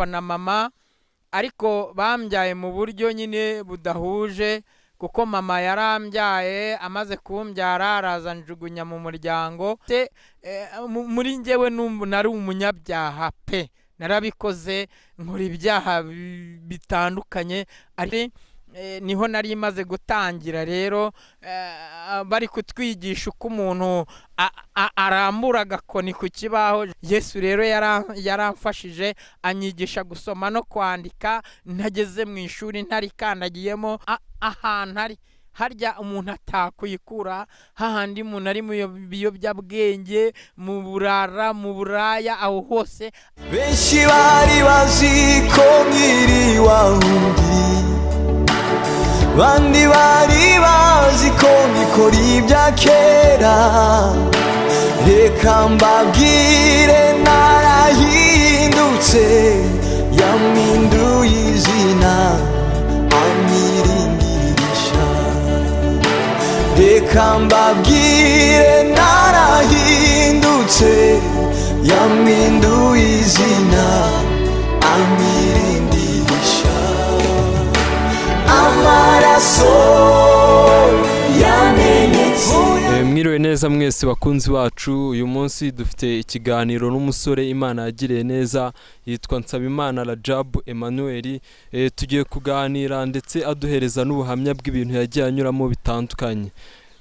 papa na mama ariko bambyaye mu buryo nyine budahuje, kuko mama yarambyaye amaze kumbyara araza njugunya mu muryango. Muri njyewe nari umunyabyaha pe, narabikoze nkora ibyaha bitandukanye, niho nari maze gutangira rero bari kutwigisha uko umuntu arambura agakoni ku kibaho. Yesu rero yaramfashije anyigisha gusoma no kwandika, ntageze mu ishuri ntarikandagiyemo. Ahantu hari harya umuntu atakwikura, hahandi umuntu ari mu biyobyabwenge, mu burara, mu buraya, aho hose. Benshi bari bazi ko nkiri wahundi, bandi bari bazi ko nkikora ibya kera. Reka mbabwire narahindutse, yampinduye izina amiringirisha. Reka mbabwire narahindutse, yampinduye izina amiringirisha. Amaraso yamenetse. Mwiriwe neza mwese bakunzi bacu. Uyu munsi dufite ikiganiro n'umusore Imana yagiriye neza, yitwa Nsabimana Rajab Emmanuel. Tugiye kuganira ndetse aduhereza n'ubuhamya bw'ibintu yagiye anyuramo bitandukanye.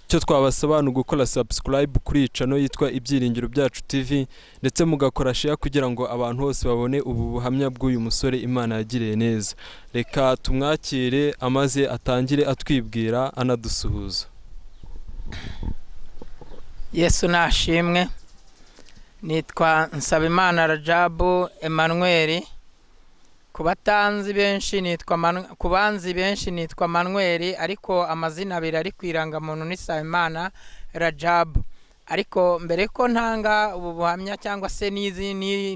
Cyo twabasaba ni gukora subscribe kuri channel yitwa Ibyiringiro Byacu TV, ndetse mugakora share kugira ngo abantu bose babone ubu buhamya bw'uyu musore Imana yagiriye neza. Reka tumwakire amaze atangire atwibwira anadusuhuza. Yesu nashimwe. Nitwa Nsabimana Rajab Emmanuel. Kubanzi benshi nitwa Manuel, ariko amazina abiri ari kwiranga muntu ni Nsabimana Rajab. Ariko mbere ko ntanga ubu buhamya cyangwa se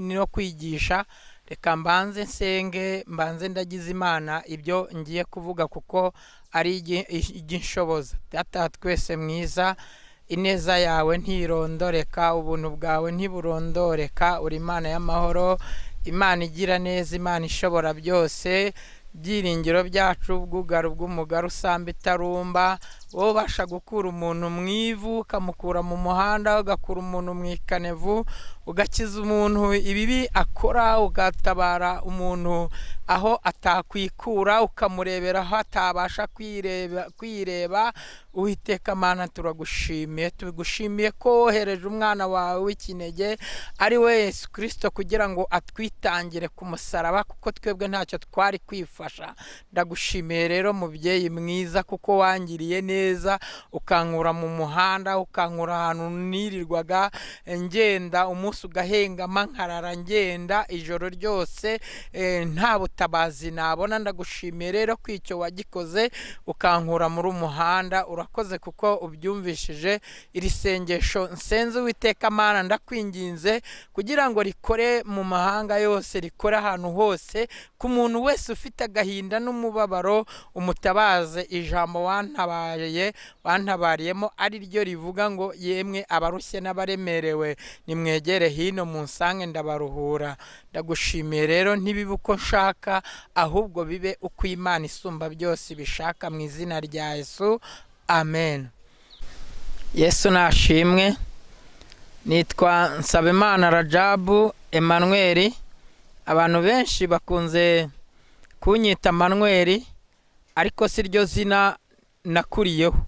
no kwigisha, reka mbanze nsenge, mbanze ndagize Imana ibyo ngiye kuvuga, kuko ari iginshoboza. Data twese mwiza, ineza yawe ntirondoreka, ubuntu bwawe ntiburondoreka, uri Imana y'amahoro, Imana igira neza, Imana ishobora byose. Byiringiro byacu, bwugaro bw'umugaro usamba itarumba, wowe ubasha gukura umuntu mu ivu ukamukura mu muhanda, ugakura umuntu mu ikanevu, ugakiza umuntu ibibi akora, ugatabara umuntu aho atakwikura, ukamurebera aho atabasha kwireba. Uwiteka Mana, tugushimiye ko wohereje umwana wawe w'ikinege ari we Yesu Kristo kugira ngo atwitangire ku musaraba, kuko twebwe ntacyo twari kwifasha. Ndagushimiye rero mubyeyi mwiza, kuko wangiriye neza, ukankura mu muhanda, ukankura ahantu nirirwaga ngenda, umunsi ugahengama nkarara ngenda ijoro ryose nta butabazi nabona. Ndagushimiye rero ko icyo wagikoze, ukankura muri umuhanda. Urakoze kuko ubyumvishije iri sengesho nsenze. Uwiteka Mana, ndakwinginze kugira ngo rikore mu mahanga yose, rikore ahantu hose, ku muntu wese ufite agahinda n'umubabaro, umutabaze. Ijambo wantabariyemo ari ryo rivuga ngo yemwe abarushye n'abaremerewe nimwegere hino munsange ndabaruhura. Ndagushimiye rero ntibibe uko nshaka, ahubwo bibe uko Imana isumba byose bishaka, mu izina rya Yesu, amen. Yesu nashimwe. Nitwa Nsabimana Rajab Emmanuel. Abantu benshi bakunze kunyita Manuel, ariko si ryo zina nakuriyeho.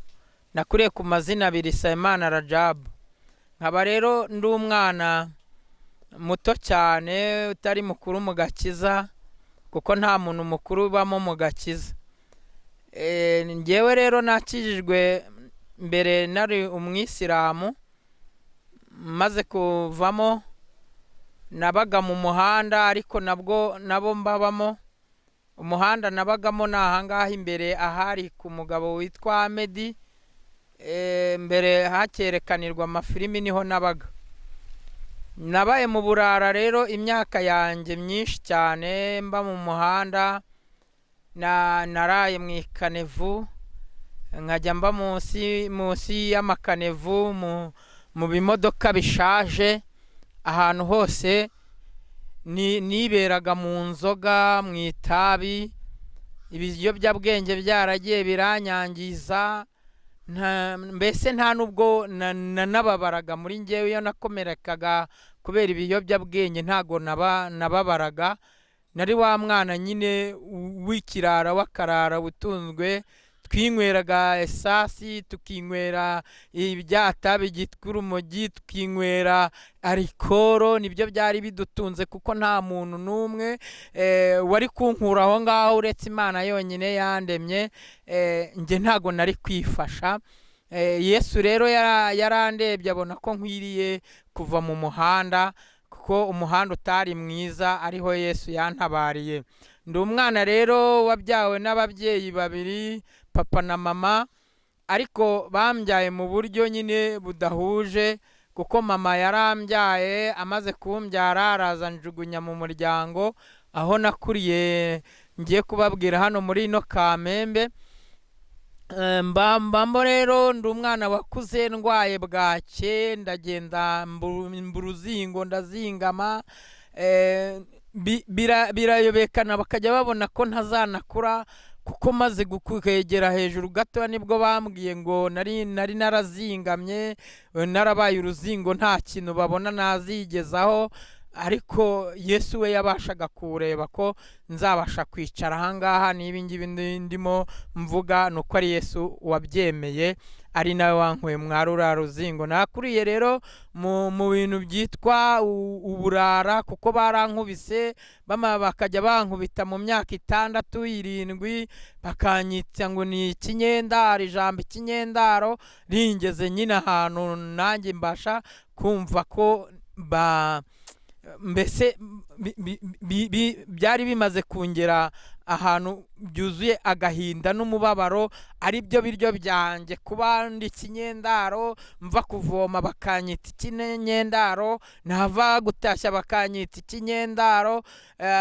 Nakuriye ku mazina abiri, Nsabimana Rajab. Nkaba rero ndi umwana muto cyane, utari mukuru mu gakiza, kuko nta muntu mukuru ubamo mu gakiza. Njyewe rero nakijijwe mbere nari umwisilamu, maze kuvamo nabaga mu muhanda, ariko nabo mbabamo. Umuhanda nabagamo nahangaha imbere ahari ku mugabo witwa Ahmed, mbere hakerekanirwa amafilimi niho nabaga. Nabaye mu burara rero imyaka yanjye myinshi cyane, mba mu muhanda. Naraye mu ikanevu, nkajya mba munsi y'amakanevu, mu bimodoka bishaje, ahantu hose niberaga mu nzoga, mu itabi, ibiyobyabwenge byaragiye biranyangiza, mbese nta nubwo nanababaraga muri njyewe iyo nakomerekaga kubera ibiyobyabwenge, ntago nababaraga. Nari wa mwana nyine w'ikirara w'akarara utunzwe, twinyweraga esasi, tukinywera ibyatabi byitwa urumogi, tukinywera arikoro, nibyo byari bidutunze kuko nta muntu n'umwe wari kunkura aho ngaho uretse Imana yonyine yandemye. Njye ntago nari kwifasha. Yesu rero yarandebye abona ko nkwiriye kuva mu muhanda, kuko umuhanda utari mwiza, ariho Yesu yantabariye. Ndi umwana rero wabyawe n'ababyeyi babiri, papa na mama, ariko bambyaye mu buryo nyine budahuje, kuko mama yarambyaye, amaze kumbyara araza njugunya mu muryango aho nakuriye ngiye kubabwira hano muri ino Kamembe. Mbambo rero ndi umwana wakuze ndwaye bwake, ndagenda mburuzingo ndazingama, birayobekana bakajya babona ko ntazanakura, kuko maze kwegera hejuru gato nibwo bambwiye ngo nari narazingamye, narabaye uruzingo, nta kintu babona nazigezaho. Ariko Yesu we yabashaga kureba ko nzabasha kwicara ahangaha niba ngibi ndimo mvuga, nuko ari Yesu wabyemeye, ari nawe wankuye mwarura ruzingo. Nakuriye rero mu bintu byitwa uburara, kuko barankubise, bakajya bankubita mu myaka 6, 7, bakanyita ngo ni ikinyendaro. Ijambo ikinyendaro ringeze nyine ahantu nanjye mbasha kumva ko mbese byari bimaze kungera ahantu byuzuye agahinda n'umubabaro, ari byo biryo byanjye kuba ndi ikinyendaro. Mva kuvoma bakanyita ikinyendaro, nava gutashya bakanyita ikinyendaro,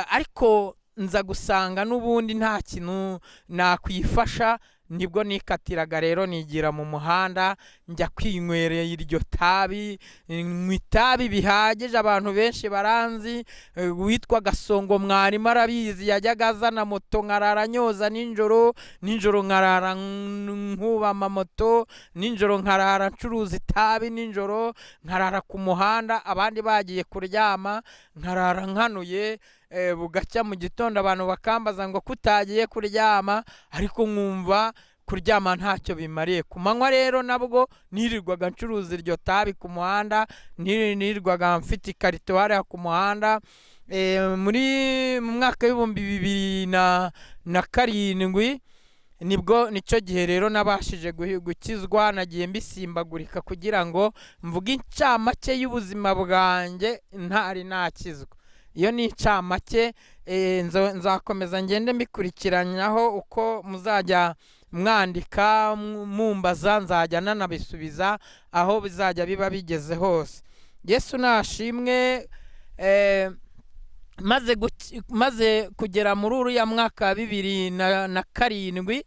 ariko nza gusanga n'ubundi nta kintu nakwifasha. Nibwo nikatiraga rero nigira mu muhanda, njya kwinywerera iryo tabi, itabi bihagije. Abantu benshi baranzi, witwa Gasongo mwarimu arabizi, yajyaga azana moto nkarara nyoza nijoro nkarara nkuba amamoto, nijoro nkarara ncuruza itabi, nijoro nkarara ku muhanda, abandi bagiye kuryama nkarara nkanuye. Bugacya mu gitondo abantu bakambaza ngo kutagiye kuryama, ariko nkumva kuryama ntacyo bimariye. Ku manywa rero nabwo nirirwaga ncuruza iryo tabi ku muhanda, nirirwaga mfite ikarito hariya ku muhanda. Mu mwaka w'2007 nicyo gihe rero nabashije gukizwa. Nagiye mbisimbagurika kugira ngo mvuge incamake y'ubuzima bwanjye ntari nakizwa. Iyo ni incamake, nzakomeza ngende mbikurikiranyaho uko muzajya mwandika mumbaza, nzajya nanabisubiza aho bizajya biba bigeze hose. Yesu nashimwe. Maze kugera muri uriya mwaka wa 2007,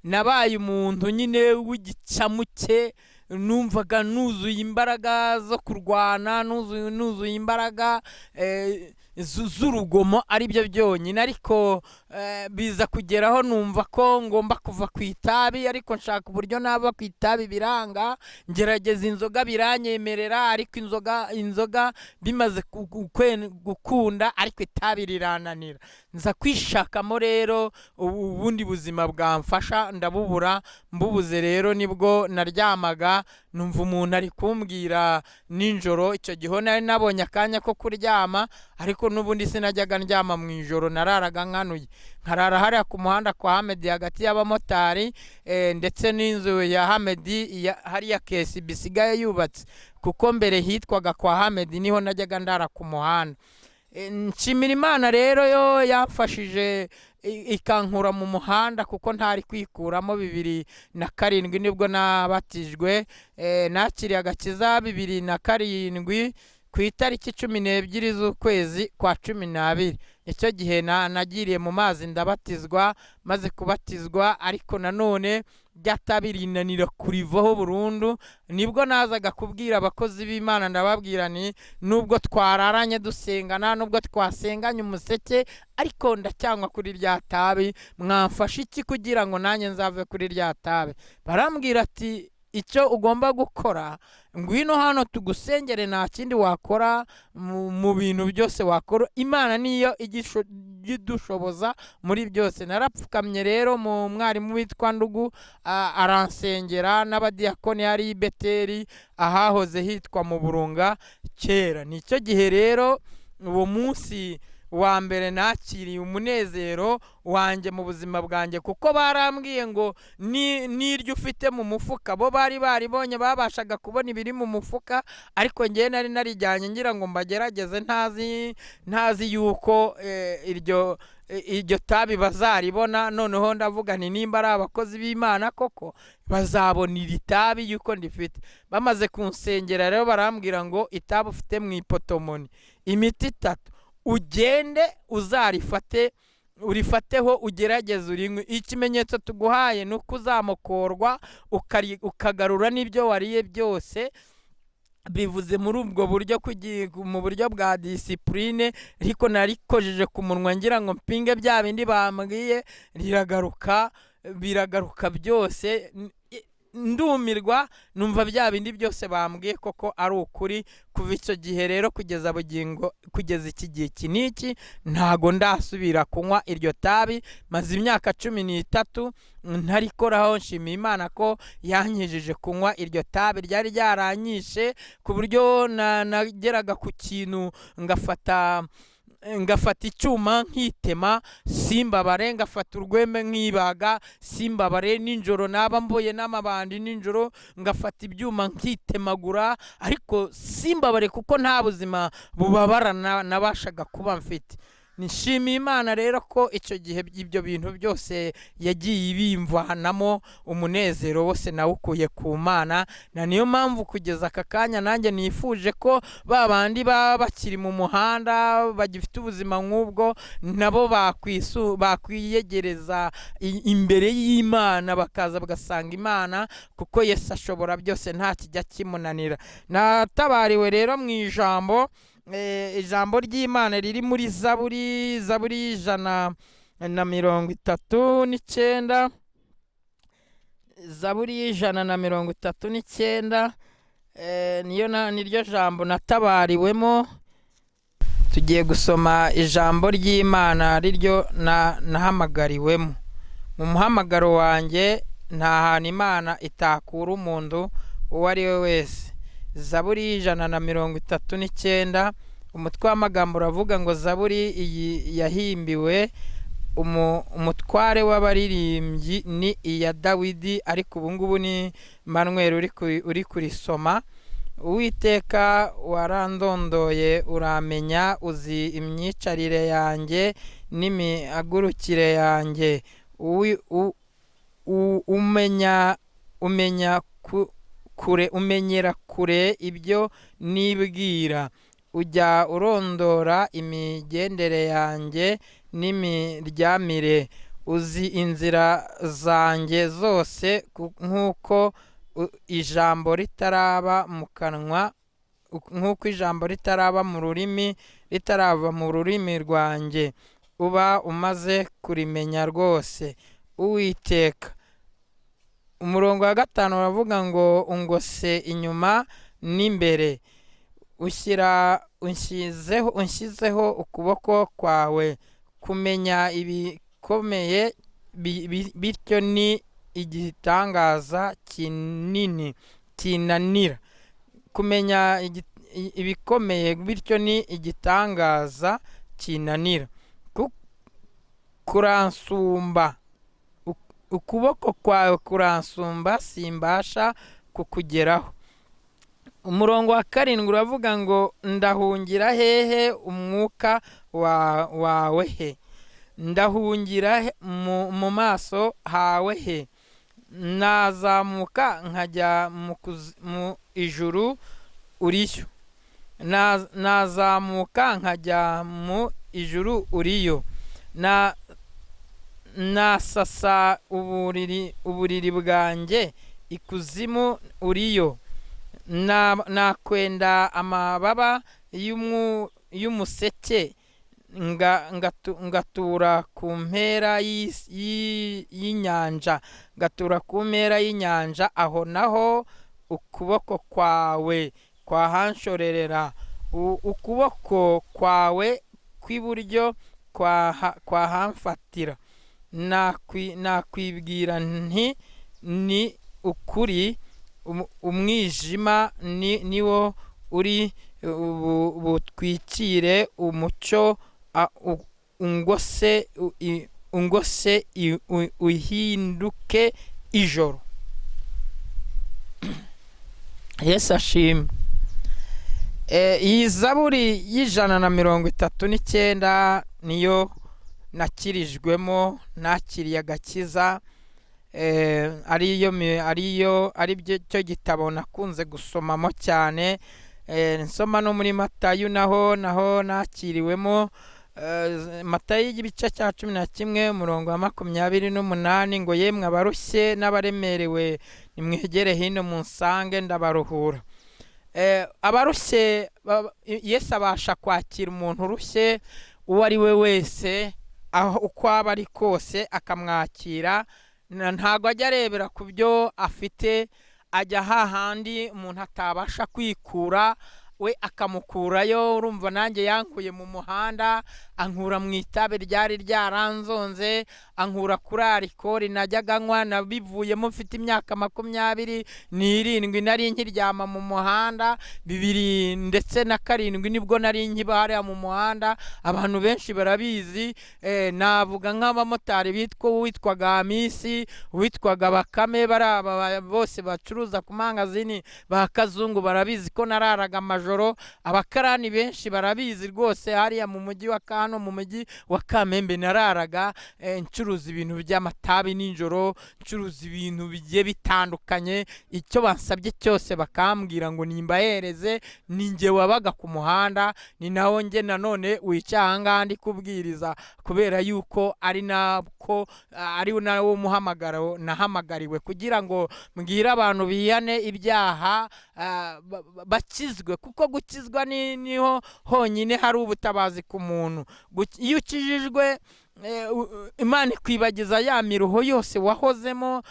nabaye umuntu nyine w'igicamuke, numvaga nuzuye imbaraga zo kurwana, nuzuye imbaraga z'urugomo, ari byo byonyine. Ariko biza kugeraho numva ko ngomba kuva ku itabi, ariko nshaka uburyo naba ku itabi biranga, ngerageza inzoga biranyemerera, ariko inzoga bimaze gukunda, ariko itabi rirananira. Nza kwishakamo rero ubundi buzima bwamfasha, ndabubura. Mbubuze rero nibwo naryamaga, numva umuntu ari kumbwira nijoro. Icyo gihe nari nabonye akanya ko kuryama, ariko n'ubundi sinajyaga ndyama mu ijoro, nararaga nkanuye. Nkarara hariya ku muhanda kwa Hamedi hagati y'abamotari, ndetse n'inzu ya Hamedi hariya KSB isigaye yubatse, kuko mbere hitwaga kwa Hamedi, niho najyaga ndara ku muhanda. Nshimira Imana rero yo yamfashije ikankura mu muhanda, kuko ntari kwikuramo. 2007 nibwo nabatijwe, nakiriye agakiza 2007 ku itariki 12 z'ukwezi kwa 12. icyo gihe nagiriye mu mazi ndabatizwa, maze kubatizwa ariko nanone rya tabi rinanira kurivaho burundu. Nibwo nazaga kubwira abakozi b'Imana ndababwira ni nubwo twararanye dusengana, nubwo twasenganye umuseke, ariko ndacyanywa kuri rya tabi, mwamfasha iki kugira ngo nanjye nzave kuri rya tabi? Barambwira ati icyo ugomba gukora, ngwino hano tugusengere, nta kindi wakora mu bintu byose wakora, Imana niyo idushoboza muri byose. Narapfukamye rero, mu mwarimu witwa Ndugu aransengera, n'abadiyakoni hari i Beteli ahahoze hitwa mu Burunga kera. Nicyo gihe rero uwo munsi wa mbere nakiriye umunezero wanjye mu buzima bwanjye, kuko barambwiye ngo n'iryo ufite mu mufuka, bo bari baribonye, babashaga kubona ibiri mu mufuka, ariko njye nari narijyanye ngira ngo mbagerageze, ntazi yuko iryo tabi bazaribona. Noneho ndavuga nti nimba ari abakozi b'Imana koko bazabona iri tabi yuko ndifite. Bamaze kunsengera rero barambwira ngo itabi ufite mu ipotomoni imiti 3, ugende urifateho ugerageze urinywe. Ikimenyetso tuguhaye ni uko uzamukorwa ukagarura n'ibyo wariye byose. Bivuze muri ubwo buryo, mu buryo bwa disipurine, ariko narikojeje ku munwa ngira ngo mpinge bya bindi bambwiye, biragaruka byose. Ndumirwa, numva bya bindi byose bambwiye koko ari ukuri. Kuva icyo gihe rero kugeza iki gihe niki, ntago ndasubira kunywa iryo tabi. Maze imyaka 13 ntarikoraho. Nshimiye Imana ko yankijije kunywa iryo tabi, ryari ryaranyishe ku buryo nageraga ku kintu ngafata icyuma nkitema simbabare, ngafata urwembe nkibaga simbabare. Ninjoro naba mboye n'amabandi ninjoro ngafata ibyuma nkitemagura, ariko simbabare kuko nta buzima bubabara nabashaga kuba mfite. Nishimiye Imana rero ko icyo gihe ibyo bintu byose yagiye ibimvanamo umunezero wose nawukuye ku Mana. Na niyo mpamvu kugeza aka kanya nanjye nifuje ko babandi baba bakiri mu muhanda bagifite ubuzima nk'ubwo, nabo bakwiyegereza imbere y'Imana, bakaza bagasanga Imana, kuko Yesu ashobora byose, nta kijya kimunanira. Natabariwe rero mu ijambo ry'Imana riri muri Zaburi 139. Zaburi 139 niryo jambo natabariwemo. Tugiye gusoma ijambo ry'Imana riryo nahamagariwemo. Mu muhamagaro wanjye nta hantu Imana itakura umuntu uwo ari we wese. Zaburi 139, umutwe w'amagambo uravuga ngo Zaburi iyi yahimbiwe umutware w'abaririmbyi, ni iya Dawidi, ariko ubu ngubu ni Manuel uri kurisoma. Uwiteka warandondoye uramenya, uzi imyicarire yanjye n'imihagurukire yanjye, umenyera kure ibyo nibwira, ujya urondora imigendere yanjye n'imiryamire, uzi inzira zanjye zose, nk'uko ijambo ritaraba mu kanwa, nk'uko ijambo ritaraba mu rurimi, ritarava mu rurimi rwanjye, uba umaze kurimenya rwose. Uwiteka. Umurongo wa 5 uravuga ngo ungose inyuma n'imbere, unshyizeho ukuboko kwawe, kumenya ibikomeye bityo ni igitangaza kinanira. Kumenya ibikomeye bityo ni igitangaza kinanira. Kuransumba, ukuboko kwawe kuransumba, simbasha kukugeraho. Umurongo wa 7 uravuga ngo ndahungira hehe umwuka wawe he, ndahungira mu maso hawe he. Nazamuka nkajya mu ijuru uriyo, nazamuka nkajya mu ijuru uriyo, na nasasa uburiri bwanjye ikuzimu uriyo, nakwenda amababa y'umuseke ngatura ku mpera y'inyanja, ngatura ku mpera y'inyanja, aho naho ukuboko kwawe kwahanshorerera, ukuboko kwawe kw'iburyo kwahamfatira. Nakwibwira nti ni ukuri, umwijima niwo uri butwikire umucyo, ungose uhinduke ijoro. Yesu ashimwe. Iyi zaburi y'139 niyo nakirijwemo, nakiriye agakiza, ari cyo gitabo nakunze gusomamo cyane. Nsoma no muri Matayo naho nakiriwemo, Matayo igice cya 11 umurongo wa 28, ngo yemwe abarushye n'abaremerewe nimwegere hino munsange ndabaruhura. Abarushye, Yesu abasha kwakira umuntu urushye uwo ari we wese, aho uko aba ari kose akamwakira. Ntago ajya arebera ku byo afite, ajya hahandi umuntu atabasha kwikura, we akamukurayo. Urumva nanjye yankuye mu muhanda, ankura mu itabe ryari ryaranzonze, ankura kuri arikori najyaga nywa, nabivuyemo mfite imyaka 27 nari nkiryama mu muhanda, 2007 nibwo nari nkibahariya mu muhanda. Abantu benshi barabizi, navuga nk'abamotari witwaga Hamisi, witwaga Bakame, baraba bose bacuruza ku mangazini ba Kazungu barabizi ko nararaga amajoro. Abakarani benshi barabizi rwose, hariya mu mujyi wa Kano, mu mujyi wa Kamembe nararaga ncuruza ibintu by'amatabi nijoro, ncuruza ibintu bigiye bitandukanye. Icyo bansabye cyose bakambwira ngo nimbahereze. Ninjye wabaga ku muhanda, ni naho nge nanone wicyanga ndi kubwiriza, kubera yuko ari nawo muhamagaro nahamagariwe, kugira ngo mbwire abantu bihane ibyaha bakizwe, kuko gukizwa niho honyine hari ubutabazi ku muntu. Iyo ukijijwe, Imana ikwibagiza ya miruho yose wahozemo.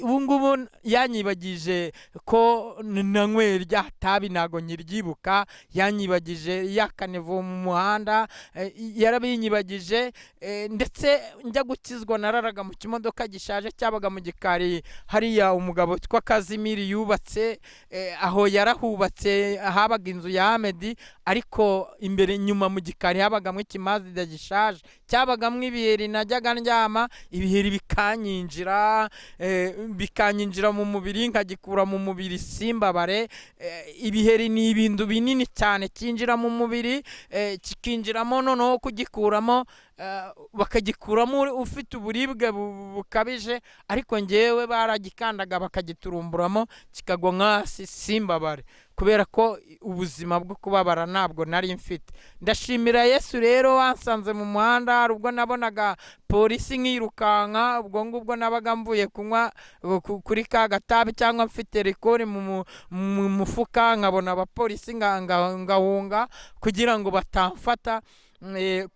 Ubungubu yanyibagije ko nanyweye rya tabi, ntago nkiryibuka. Yanyibagije ya kanevo mu muhanda, yarabinyibagije. Ndetse njya gukizwa nararaga mu kimodoka gishaje cyabaga mu gikari hariya umugabo witwa Kazimiri yubatse. Aho yarahubatse habaga inzu ya Ahmed, ariko imbere nyuma mu gikari habagamo ikimazida gishaje, cyabagamwe ibiheri. Najyaga ndyama, ibiheri bikanyinjira mu mubiri, nkagikura mu mubiri simbabare. Ibiheri ni ibintu binini cyane, kinjira mu mubiri, kikinjiramo, noneho kugikuramo bakagikuramo ufite uburibwe bukabije, ariko ngewe baragikandaga bakagiturumburamo kikagwa nk'asi simbabare, kubera ko ubuzima bwo kubabara ntabwo nari mfite. Ndashimira Yesu rero wansanze mu muhanda. Ubwo nabonaga polisi nkirukanka, ubwo ngubwo nabaga mvuye kunywa kuri ka gatabi cyangwa mfite rikori mu mufuka, nkabona abapolisi ngahunga kugira ngo batamfata.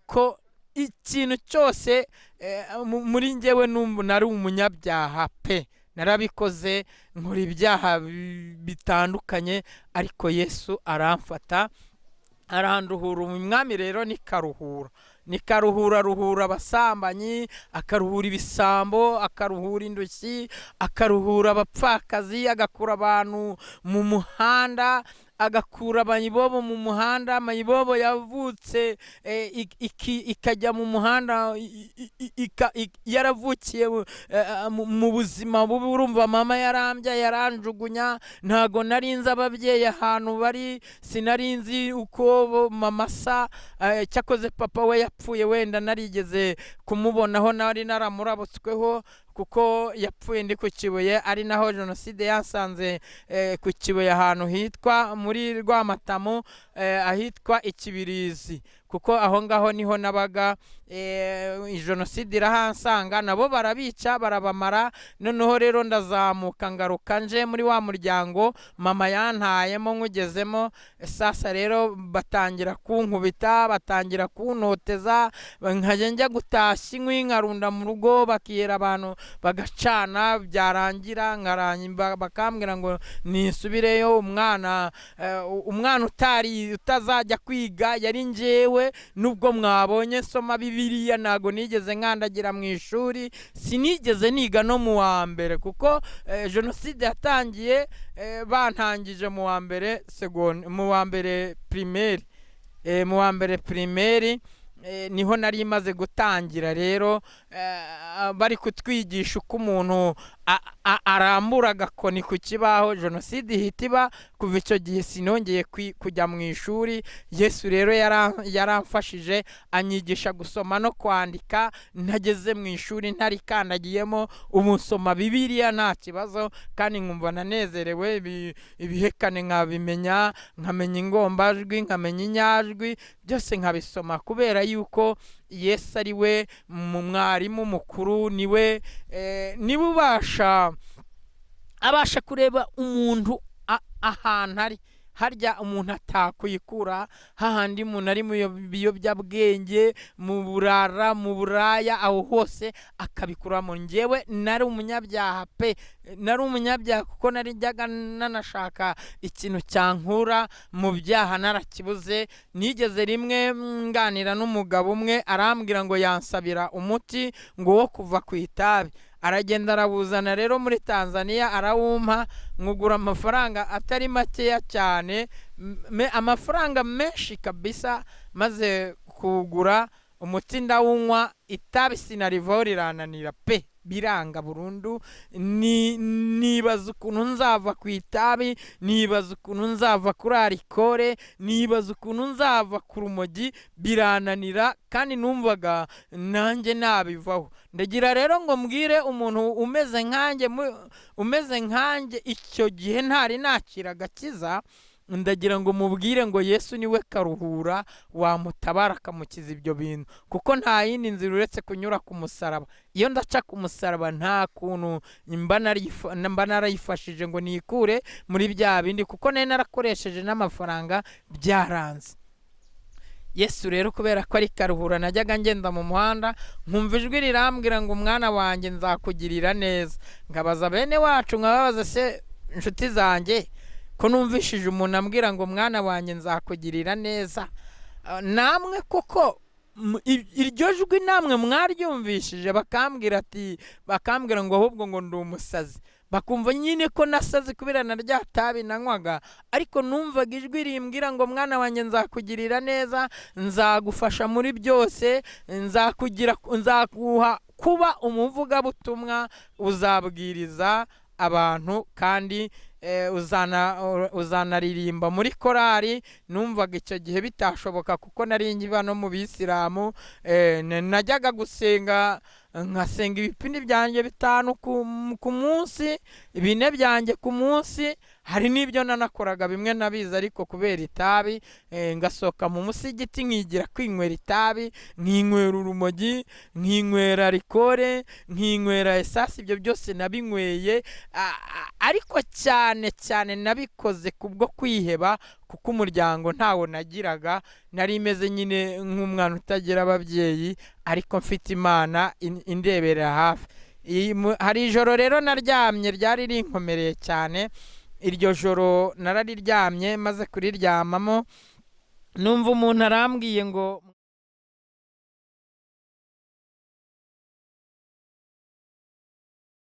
Ko ikintu cyose muri njyewe nari umunyabyaha pe, narabikoze, nkora ibyaha bitandukanye, ariko Yesu aramfata aranduhura. Umwami rero nikaruhura abasambanyi, akaruhura ibisambo, akaruhura indushyi, akaruhura abapfakazi, agakura abantu mu muhanda, agakura amayibobo mu muhanda. Amayibobo yavutse ikajya mu muhanda, yaravukiye mu buzima bubi. Urumva mama yarambyaye, yaranjugunya, ntago nari nzi ababyeyi ahantu bari, sinari nzi uko mama asa. Cyakoze papa we yapfuye, wenda narigeze kumubonaho, nari naramurabutsweho, kuko yapfuye ndi ku Kibuye, ari naho jenoside yasanze ku Kibuye, ahantu hitwa muri Rwamatamu, ahitwa Ikibirizi. kuko aho ngaho niho nabaga, jenoside irahansanga, nabo barabica barabamara. Noneho rero ndazamuka ngaruka nje muri wa muryango mama yantayemo nkugezemo. Sasa rero batangira kunkubita, batangira kuntoteza, nkajya njya gutashya inkwi nkarunda mu rugo, bakiyera abantu bagacana, byarangira bakambwira ngo nisubireyo. Umwana utazajya kwiga yari njyewe, nubwo mwabonye soma Bibiliya ntago nigeze nkandagira mu ishuri, sinigeze niga no mu wa mbere, kuko jenoside yatangiye bantangije mu wa mbere primaire, niho nari maze gutangira. Rero bari kutwigisha uko umuntu arambura agakoni ku kibaho. jenoside ihita iba, kuva icyo gihe sinongeye kujya mu ishuri. Yesu rero yaramfashije anyigisha gusoma no kwandika, ntageze mu ishuri ntarikandagiyemo. ubu nsoma Bibiliya nta kibazo, kandi nkumva nanezerewe. ibihekane nkabimenya, nkamenya ingombajwi, nkamenya inyajwi, byose nkabisoma, kubera yuko Yesu ari we mwarimu mukuru, niwe abasha kureba umuntu ahantu ari. harya umuntu atakwikura, hahandi umuntu ari mu biyobyabwenge, mu burara, mu buraya, aho hose akabikuramo. Njyewe nari umunyabyaha pe, nari umunyabyaha, kuko nari njyaga nanashaka ikintu cyankura mu byaha narakibuze. Nigeze rimwe nganira n'umugabo umwe, arambwira ngo yansabira umuti ngo wo kuva ku itabi. Aragenda arawuzana rero muri Tanzania, arawumpa, nkugura amafaranga atari makeya cyane, amafaranga menshi kabisa. maze kugura umuti ndawunywa, itabi sinarivaho rirananira pe, biranga burundu. nibaza ukuntu nzava ku itabi, nibaza ukuntu nzava kuri arikore, nibaza ukuntu nzava ku rumogi, birananira, kandi numvaga nanjye nabivaho. Ndagira rero ngo mbwire umuntu umeze nkanjye icyo gihe ntari nakira agakiza, ndagira ngo mubwire ngo Yesu niwe karuhura, wamutabara akamukiza ibyo bintu, kuko nta yindi nzira uretse kunyura ku musaraba. Iyo ndaca ku musaraba nta kuntu mba narayifashije ngo nikure muri bya bindi, kuko nari narakoresheje n'amafaranga byaranze. Yesu rero kubera ko ari karuhura, najyaga ngenda mu muhanda nkumva ijwi rirambwira ngo umwana wanjye nzakugirira neza. Ngabaza bene wacu, nkababaza se inshuti zanjye, ko numvishije umuntu ambwira ngo mwana wanjye nzakugirira neza, namwe koko iryo jwi namwe mwaryumvishije? Bakambwira ngo ahubwo ngo ndi umusazi. Bakumva nyine ko nasazi kubera na rya tabi nanywaga, ariko numvaga ijwi rimbwira ngo mwana wanjye nzakugirira neza, nzagufasha muri byose, nzaguha kuba umuvugabutumwa, uzabwiriza abantu, kandi uzanaririmba muri korari. Numvaga icyo gihe bitashoboka, kuko nari ngiba no mu bisilamu. Najyaga gusenga, nkasenga ibipindi byanjye 5 ku munsi, 4 byanjye ku munsi. Hari n'ibyo nanakoraga bimwe nabizi, ariko kubera itabi ngasohoka mu musigiti nkigira kwinywera itabi, nkinywera urumogi, nkinywera rikore, nkinywera esasi. Ibyo byose nabinyweye, ariko cyane cyane nabikoze kubwo kwiheba, kuko umuryango ntawo nagiraga. Nari imeze nyine nk'umwana utagira ababyeyi, ariko mfite Imana indebera hafi. Hari ijoro rero naryamye ryari rinkomereye cyane. Iryo joro narariryamye, maze kuriryamamo numva umuntu arambwiye ngo